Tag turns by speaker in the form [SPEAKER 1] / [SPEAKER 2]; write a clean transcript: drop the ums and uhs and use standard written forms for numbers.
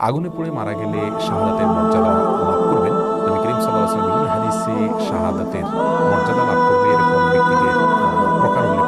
[SPEAKER 1] আগুনে পুড়ে মারা গেলে শাহাদাতের মর্যাদা লাভ করবেন। নবী করিম সাল্লাল্লাহু আলাইহি ওয়াসাল্লাম বিভিন্ন হাদিসে শাহাদাতের মর্যাদা লাভ করবে এরকম ব্যক্তিদের প্রকার উল্লেখ